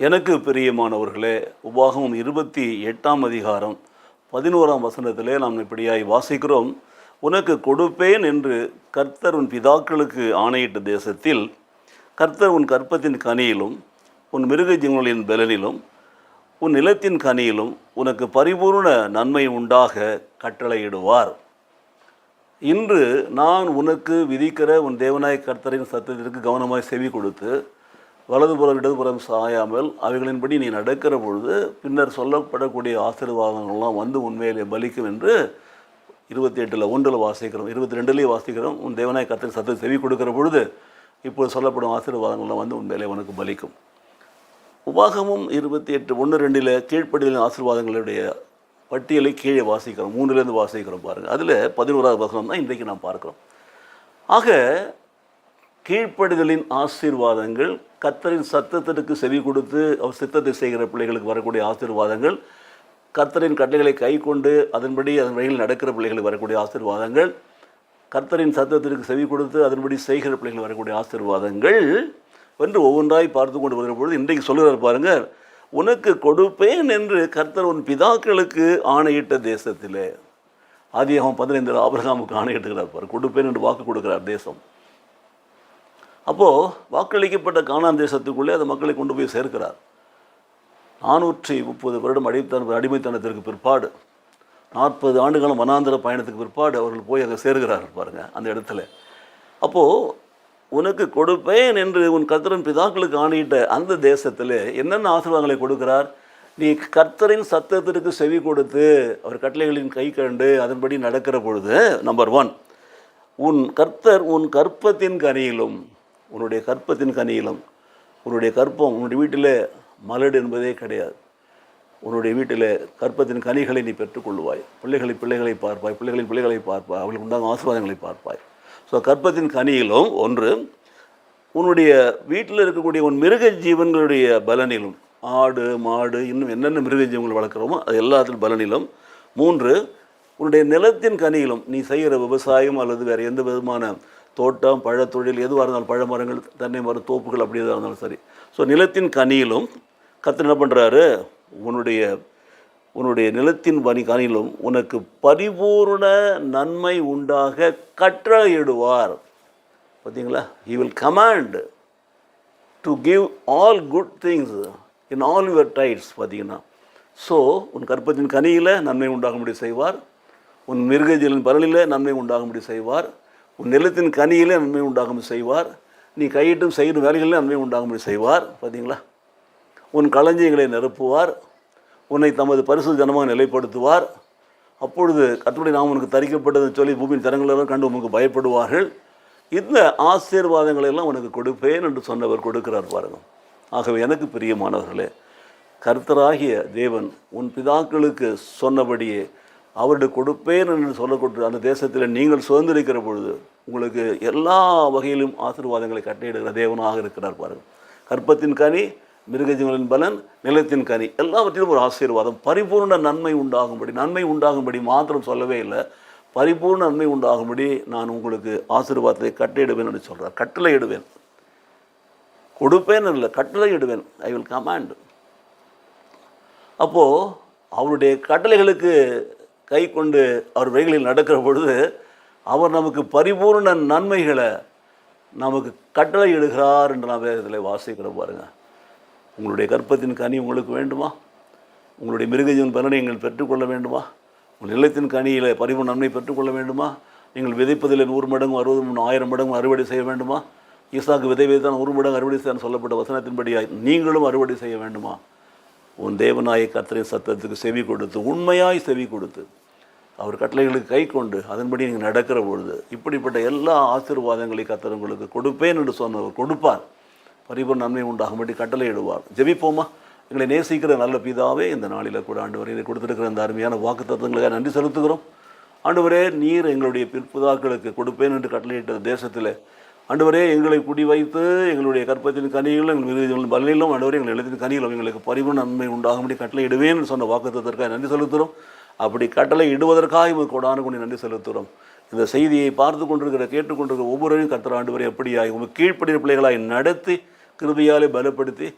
எனக்கு பிரியமானவர்களே, உபாகமம் 28ஆம் அதிகாரம் 11ஆம் வசனத்திலே நாம் இப்படியாய் வாசிக்கிறோம். உனக்கு கொடுப்பேன் என்று கர்த்தர் உன் பிதாக்களுக்கு ஆணையிட்ட தேசத்தில் கர்த்தர் உன் கற்பத்தின் கனியிலும் உன் மிருக ஜீவன்களின் பலனிலும் உன் நிலத்தின் கனியிலும் உனக்கு பரிபூர்ண நன்மை உண்டாக கட்டளையிடுவார். இன்று நான் உனக்கு விதிக்கிற உன் தேவனாய கர்த்தரின் சத்தத்திற்கு கவனமாய் செவி கொடுத்து வலதுபுறம் இடதுபுறம் சாயாமல் அவைகளின்படி நீ நடக்கிற பொழுது பின்னர் சொல்லப்படக்கூடிய ஆசீர்வாதங்கள்லாம் வந்து உண்மையிலே பலிக்கும் என்று 28:1 வாசிக்கிறோம், 22 வாசிக்கிறோம். உன் தேவனாய கர்த்தரின் சத்தத்தை செவி கொடுக்கிற பொழுது இப்போது சொல்லப்படும் ஆசீர்வாதங்கள்லாம் வந்து உண்மையிலே உனக்கு பலிக்கும். உபாகமம் 28:1-2 கீழ்ப்படிதலின் ஆசீர்வாதங்களுடைய பட்டியலை கீழே வாசிக்கிறோம், 3லேருந்து வாசிக்கிறோம் பாருங்கள். அதில் 11ஆவது வசனம் தான் இன்றைக்கு நாம் பார்க்குறோம். ஆக கீழ்ப்படிதலின் ஆசீர்வாதங்கள், கர்த்தரின் சத்தத்திற்கு செவி கொடுத்து அவர் சித்தத்தை செய்கிற பிள்ளைகளுக்கு வரக்கூடிய ஆசீர்வாதங்கள், கர்த்தரின் கட்டளைகளை கை கொண்டு அதன்படி அதன் வழியில் நடக்கிற பிள்ளைகளுக்கு வரக்கூடிய ஆசீர்வாதங்கள், கர்த்தரின் சத்தத்திற்கு செவி கொடுத்து அதன்படி செய்கிற பிள்ளைகள் வரக்கூடிய ஆசீர்வாதங்கள் என்று ஒவ்வொன்றாய் பார்த்து கொண்டு வருகிற பொழுது இன்றைக்கு சொல்லுகிறார் பாருங்கள், உனக்கு கொடுப்பேன் என்று கர்த்தர் உன் பிதாக்களுக்கு ஆணையிட்ட தேசத்திலே. ஆதியாகமம் 15 ஆபிரகாமுக்கு ஆணையிட்டுகிறார் பாரு, கொடுப்பேன் என்று வாக்கு கொடுக்கிறார் தேசம். அப்போது வாக்களிக்கப்பட்ட கானான் தேசத்துக்குள்ளே அந்த மக்களை கொண்டு போய் சேர்க்கிறார். 430 வருடம் அடிமைத்தனத்திற்கு பிற்பாடு 40 ஆண்டுகளும் வனாந்திர பயணத்துக்கு பிற்பாடு அவர்கள் போய் அங்கே சேர்கிறார்கள் பாருங்கள் அந்த இடத்துல. அப்போது உனக்கு கொடுப்பேன் என்று உன் கர்த்தரின் பிதாக்களுக்கு ஆணையிட்ட அந்த தேசத்தில் என்னென்ன ஆசீர்வாதங்களை கொடுக்கிறார்? நீ கர்த்தரின் சத்தத்திற்கு செவி கொடுத்து அவர் கட்டளைகளின் கை கண்டு அதன்படி நடக்கிற பொழுது, நம்பர் 1, உன் கர்த்தர் உன் கற்பத்தின் கனியிலும், உன்னுடைய கற்பத்தின் கனியிலும், உன்னுடைய கற்பம் உன்னுடைய வீட்டில் மலடு என்பதே கிடையாது. உன்னுடைய வீட்டில் கற்பத்தின் கனிகளை நீ பெற்றுக்கொள்வாய். பிள்ளைகளை பார்ப்பாய், பிள்ளைகளின் பிள்ளைகளை பார்ப்பாய், அவர்களுக்கு உண்டாகும் ஆசீர்வாதங்களை பார்ப்பாய். ஸோ கற்பத்தின் கனியிலும் ஒன்று, உன்னுடைய வீட்டில் இருக்கக்கூடிய உன் மிருக ஜீவன்களுடைய பலனிலும், ஆடு மாடு இன்னும் என்னென்ன மிருக ஜீவன்கள் வளர்க்குறோமோ அது எல்லாத்தின் பலனிலும். 3, உன்னுடைய நிலத்தின் கனியிலும், நீ செய்கிற விவசாயம் அல்லது வேறு எந்த விதமான தோட்டம் பழத்தொழில் எதுவாக இருந்தாலும், பழ மரங்கள் தென்னை மரம் தோப்புகள் அப்படி எதாக இருந்தாலும் சரி. ஸோ நிலத்தின் கனியிலும் கர்த்தர் என்ன பண்ணுறாரு? உன்னுடைய நிலத்தின் கனியிலும் உனக்கு பரிபூர்ண நன்மை உண்டாக கட்டளையிடுவார். பார்த்தீங்களா? He will command to give all good things in all your tithes. பார்த்தீங்கன்னா, ஸோ உன் கற்பத்தின் கனியில் நன்மை உண்டாகும்படி செய்வார், உன் மிருகஜீவனின் பலனில் நன்மை உண்டாகும்படி செய்வார், உன் நிலத்தின் கனியிலே நன்மை உண்டாகும்படி செய்வார், நீ கையிட்டும் செய்யும் வேலைகளில் நன்மை உண்டாகும்படி செய்வார். பார்த்தீங்களா? உன் களஞ்சியங்களை நிரப்புவார், உன்னை தமது பரிசுத்த ஜனமாக நிலைப்படுத்துவார். அப்பொழுது கர்த்தருடைய நாமம் உனக்கு தரிக்கப்பட்டதுன்னு சொல்லி பூமியின் தரங்களெல்லாம் கண்டு உனக்கு பயப்படுவார்கள். இந்த ஆசீர்வாதங்களை எல்லாம் உனக்கு கொடுப்பேன் என்று சொன்னவர் கொடுக்கிறார் பாருங்கள். ஆகவே எனக்கு பிரியமானவர்களே, கர்த்தராகிய தேவன் உன் பிதாக்களுக்கு சொன்னபடியே அவருடைய கொடுப்பேன் என்று சொல்லக்கூடிய அந்த தேசத்தில் நீங்கள் சுதந்திரிக்கிற பொழுது உங்களுக்கு எல்லா வகையிலும் ஆசீர்வாதங்களை கட்டளையிடுகிற தேவனாக இருக்கிறார் பாருங்கள். கற்பத்தின் கனி, மிருகஜீவனின் பலன், நிலத்தின் கனி எல்லாவற்றிலும் ஒரு ஆசீர்வாதம், பரிபூர்ண நன்மை உண்டாகும்படி மாத்திரம் சொல்லவே இல்லை, பரிபூர்ண நன்மை உண்டாகும்படி நான் உங்களுக்கு ஆசீர்வாதத்தை கட்டளையிடுவேன் என்று சொல்கிறார். கட்டளையிடுவேன், கொடுப்பேன் இல்லை, கட்டளையிடுவேன். I will command. அப்போது அவருடைய கட்டளைகளுக்கு கை கொண்டு அவர் வழிகளில் நடக்கிற பொழுது அவர் நமக்கு பரிபூர்ண நன்மைகளை நமக்கு கட்டளையிடுகிறார் என்று நாம் வேதத்தில் வாசிக்கிறோம் பாருங்கள். உங்களுடைய கற்பத்தின் கனி உங்களுக்கு வேண்டுமா? உங்களுடைய மிருகஜீவன் பலனை நீங்கள் பெற்றுக்கொள்ள வேண்டுமா? உங்கள் நிலத்தின் கனியில் பரிபூர்ண நன்மை பெற்றுக்கொள்ள வேண்டுமா? நீங்கள் விதைப்பதில் 100 மடங்கு 60 1000 மடங்கு அறுவடை செய்ய வேண்டுமா? ஈசாக்கு விதை விதைத்தான் 100 மடங்கு அறுவடை செய்ய சொல்லப்பட்ட வசனத்தின்படியாய் நீங்களும் அறுவடை செய்ய வேண்டுமா? உன் தேவனாய கர்த்தரின் சத்தத்துக்கு செவி கொடுத்து, உண்மையாய் செவி கொடுத்து, அவர் கட்டளைகளுக்கு கை கொண்டு அதன்படி நீங்கள் நடக்கிற பொழுது இப்படிப்பட்ட எல்லா ஆசீர்வாதங்களை கர்த்தர் உங்களுக்கு கொடுப்பேன் என்று சொன்னவர் கொடுப்பார். பரிபூர்ண நன்மை உண்டாகும்படி கட்டளையிடுவார். ஜெபிப்போமா? எங்களை நேசிக்கிற நல்ல பிதாவே, இந்த நாளில் கூட ஆண்டவரே கொடுத்திருக்கிற அந்த அருமையான வாக்கு தத்துவங்களுக்காக நன்றி செலுத்துகிறோம். ஆண்டவரே, நீர் எங்களுடைய பிற்புதாக்களுக்கு கொடுப்பேன் என்று கட்டளையிட்ட தேசத்தில் ஆண்டவரே எங்களை குடி வைத்து எங்களுடைய கற்பத்தின் கனியிலும் எங்கள் மிருகஜீவனின் பலனிலும் ஆண்டவரே எங்கள் நிலத்தின் கனியிலும் எங்களுக்கு பரிபூர்ண நன்மை உண்டாகும்படி கட்டளையிடுவேன் என்று சொன்ன வாக்குத்தத்திற்காக நன்றி செலுத்துகிறோம். அப்படி கட்டளை இடுவதற்காக இவங்க கொடான கொண்டு நன்றி செலுத்துகிறோம். இந்த செய்தியை பார்த்து கொண்டிருக்கிற கேட்டுக்கொண்டிருக்கிற ஒவ்வொருவரையும் கர்த்தர் ஆண்டவரே எப்படியாய் உங்கள் கீழ்ப்படிய பிள்ளைகளாய் நடத்தி கிருபையாலே பலப்படுத்தி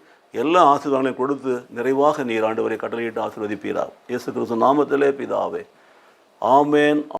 எல்லா ஆசீர்வாதங்களையும் கொடுத்து நிறைவாக நீர் ஆண்டவரை கட்டளையிட்டு ஆசீர்வதிப்பீராக. இயேசு கிறிஸ்து நாமத்திலே பிதாவே, ஆமேன்.